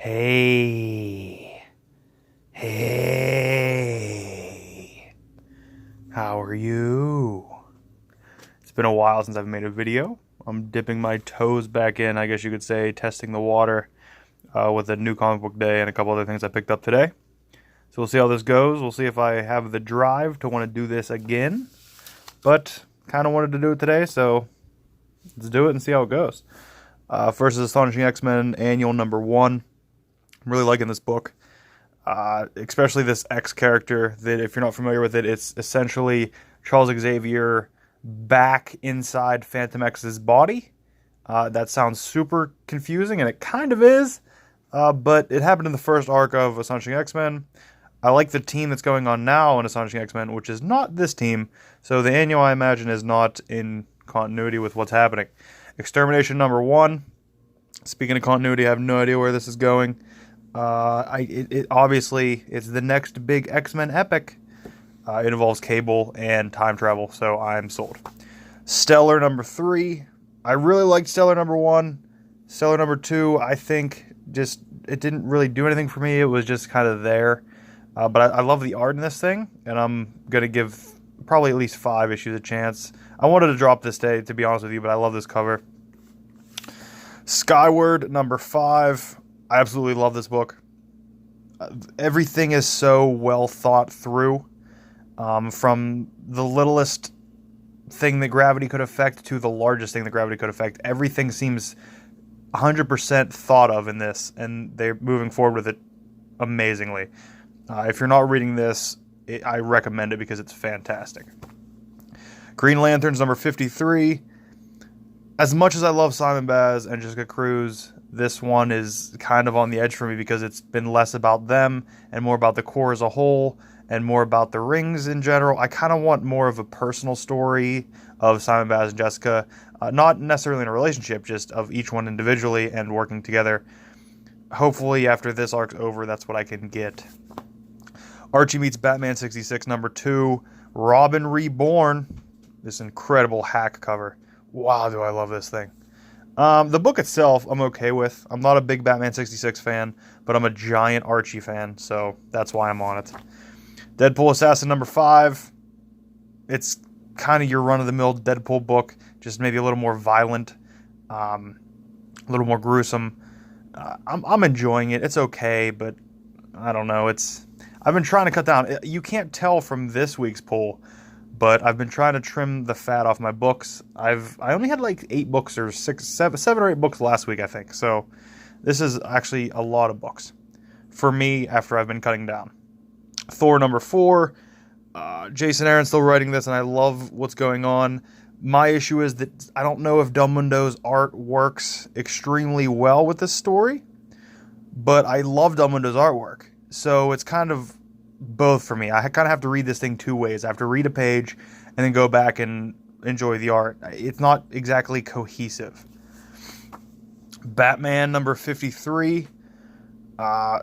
Hey, hey, how are you? It's been a while since I've made a video. I'm dipping my toes back in, I guess you could say, testing the water with a new comic book day and a couple other things I picked up today. So we'll see how this goes. We'll see if I have the drive to want to do this again. But kind of wanted to do it today, so let's do it and see how it goes. First is Astonishing X-Men Annual number 1. I'm really liking this book, especially this X character that, if you're not familiar with it, it's essentially Charles Xavier back inside Phantom X's body. That sounds super confusing, and it kind of is, but it happened in the first arc of Astonishing X-Men. I like the team that's going on now in Astonishing X-Men, which is not this team, so the annual, I imagine, is not in continuity with what's happening. Extermination number 1. Speaking of continuity, I have no idea where this is going. Obviously, it's the next big X-Men epic. It involves Cable and time travel, so I'm sold. Stellar number 3. I really liked Stellar number 1. Stellar number 2, I think, it didn't really do anything for me. It was just kind of there. But I love the art in this thing, and I'm going to give probably at least 5 issues a chance. I wanted to drop this day, to be honest with you, but I love this cover. Skyward number 5. I absolutely love this book. Everything is so well thought through. From the littlest thing that gravity could affect to the largest thing that gravity could affect. Everything seems 100% thought of in this, and they're moving forward with it amazingly. If you're not reading this, I recommend it because it's fantastic. Green Lanterns number 53. As much as I love Simon Baz and Jessica Cruz, this one is kind of on the edge for me because it's been less about them and more about the Corps as a whole and more about the rings in general. I kind of want more of a personal story of Simon Baz and Jessica, not necessarily in a relationship, just of each one individually and working together. Hopefully after this arc's over, that's what I can get. Archie meets Batman 66 number 2. Robin Reborn. This incredible hack cover. Wow, do I love this thing. The book itself, I'm okay with. I'm not a big Batman 66 fan, but I'm a giant Archie fan, so that's why I'm on it. Deadpool Assassin number 5. It's kind of your run-of-the-mill Deadpool book, just maybe a little more violent, a little more gruesome. I'm enjoying it. It's okay, but I don't know. I've been trying to cut down. You can't tell from this week's pull, but I've been trying to trim the fat off my books. I only had like 8 books or 7 or 8 books last week, I think. So this is actually a lot of books for me after I've been cutting down. Thor number 4. Jason Aaron's still writing this, and I love what's going on. My issue is that I don't know if Dummundo's art works extremely well with this story, but I love Dummundo's artwork. So it's kind of both for me. I kind of have to read this thing 2 ways. I have to read a page and then go back and enjoy the art. It's not exactly cohesive. Batman number 53. I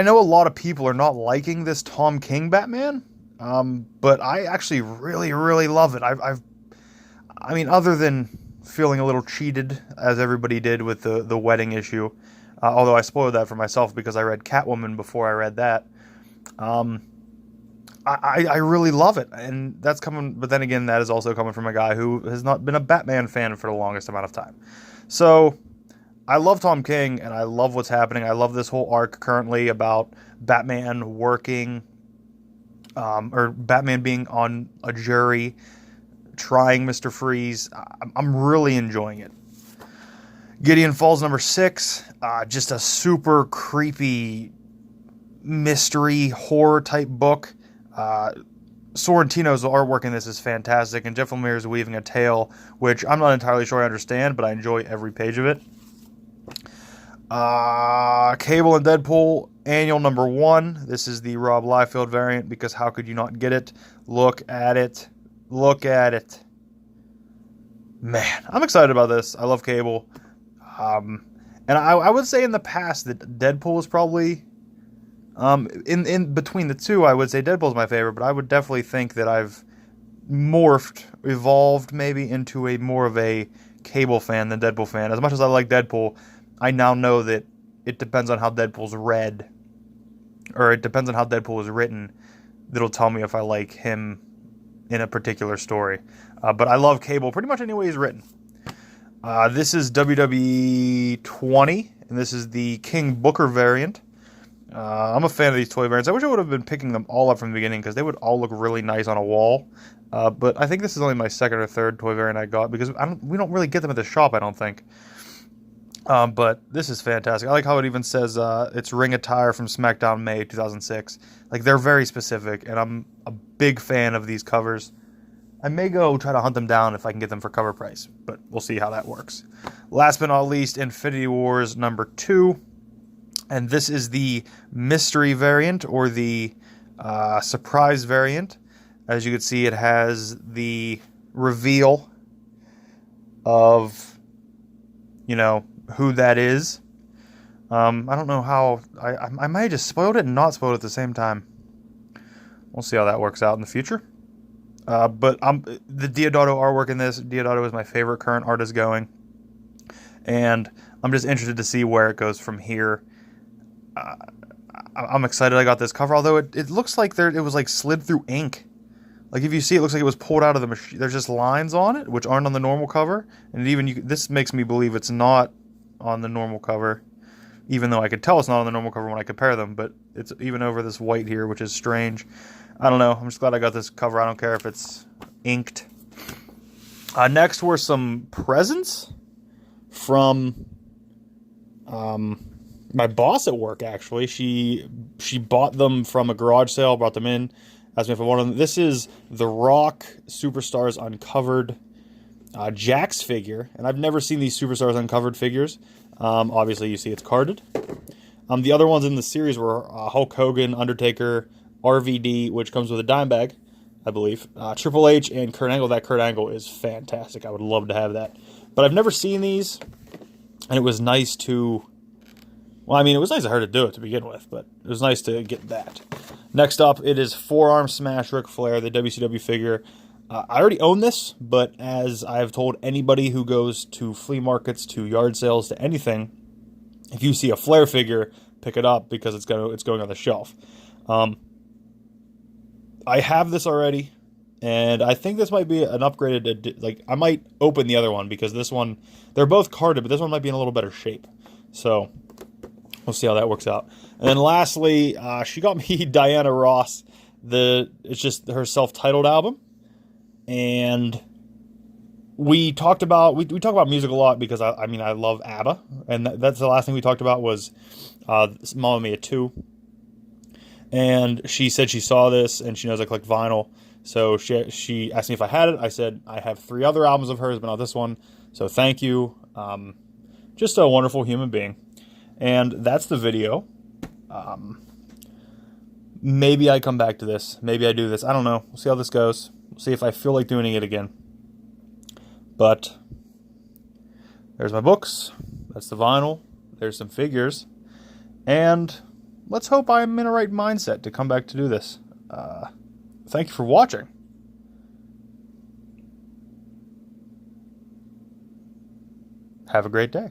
know a lot of people are not liking this Tom King Batman, but I actually really, really love it. I mean, other than feeling a little cheated, as everybody did with the wedding issue, although I spoiled that for myself because I read Catwoman before I read that. I really love it, and that's coming, but then again, that is also coming from a guy who has not been a Batman fan for the longest amount of time. So, I love Tom King, and I love what's happening. I love this whole arc currently about Batman working, or Batman being on a jury, trying Mr. Freeze. I'm really enjoying it. Gideon Falls number 6, just a super creepy mystery horror type book. Sorrentino's artwork in this is fantastic, and Jeff Lemire is weaving a tale, which I'm not entirely sure I understand, but I enjoy every page of it. Cable and Deadpool Annual number 1. This is the Rob Liefeld variant, because how could you not get it? Look at it. Look at it. Man, I'm excited about this. I love Cable. And I would say in the past that Deadpool was probably... in between the two, I would say Deadpool's my favorite, but I would definitely think that I've evolved maybe into more of a Cable fan than Deadpool fan. As much as I like Deadpool, I now know that it depends on how Deadpool's read, or it depends on how Deadpool is written. That'll tell me if I like him in a particular story. But I love Cable pretty much any way he's written. This is WWE 20, and this is the King Booker variant. I'm a fan of these toy variants. I wish I would have been picking them all up from the beginning because they would all look really nice on a wall. But I think this is only my second or third toy variant I got because we don't really get them at the shop, I don't think. But this is fantastic. I like how it even says it's ring attire from SmackDown May 2006. Like, they're very specific, and I'm a big fan of these covers. I may go try to hunt them down if I can get them for cover price, but we'll see how that works. Last but not least, Infinity Wars number 2. And this is the mystery variant, or the surprise variant. As you can see, it has the reveal of, you know, who that is. I don't know how... I might have just spoiled it and not spoiled it at the same time. We'll see how that works out in the future. But the Deodato artwork in this, Deodato is my favorite current artist going. And I'm just interested to see where it goes from here. I'm excited I got this cover, although it looks like it was like slid through ink. Like, if you see, it looks like it was pulled out of the machine. There's just lines on it, which aren't on the normal cover. And even this makes me believe it's not on the normal cover, even though I could tell it's not on the normal cover when I compare them. But it's even over this white here, which is strange. I don't know. I'm just glad I got this cover. I don't care if it's inked. Next were some presents from my boss at work, actually. She bought them from a garage sale, brought them in, asked me if I wanted them. This is The Rock Superstars Uncovered Jax figure, and I've never seen these Superstars Uncovered figures. Obviously, you see it's carded. The other ones in the series were Hulk Hogan, Undertaker, RVD, which comes with a dime bag, I believe. Triple H and Kurt Angle. That Kurt Angle is fantastic. I would love to have that. But I've never seen these, and it was nice to... Well, I mean, it was nice of her to do it to begin with, but it was nice to get that. Next up, it is Forearm Smash Ric Flair, the WCW figure. I already own this, but as I have told anybody who goes to flea markets, to yard sales, to anything, if you see a Flair figure, pick it up because it's going on the shelf. I have this already, and I think this might be an upgraded... Like, I might open the other one because this one... They're both carded, but this one might be in a little better shape. So... we'll see how that works out. And then lastly, she got me Diana Ross. It's just her self-titled album. And we talked about... We talk about music a lot because, I mean, I love ABBA. And that's the last thing we talked about was Mamma Mia 2. And she said she saw this and she knows I collect vinyl. So she asked me if I had it. I said I have 3 other albums of hers, but not this one. So thank you. Just a wonderful human being. And that's the video. Maybe I come back to this. Maybe I do this. I don't know. We'll see how this goes. We'll see if I feel like doing it again. But there's my books. That's the vinyl. There's some figures. And let's hope I'm in a right mindset to come back to do this. Thank you for watching. Have a great day.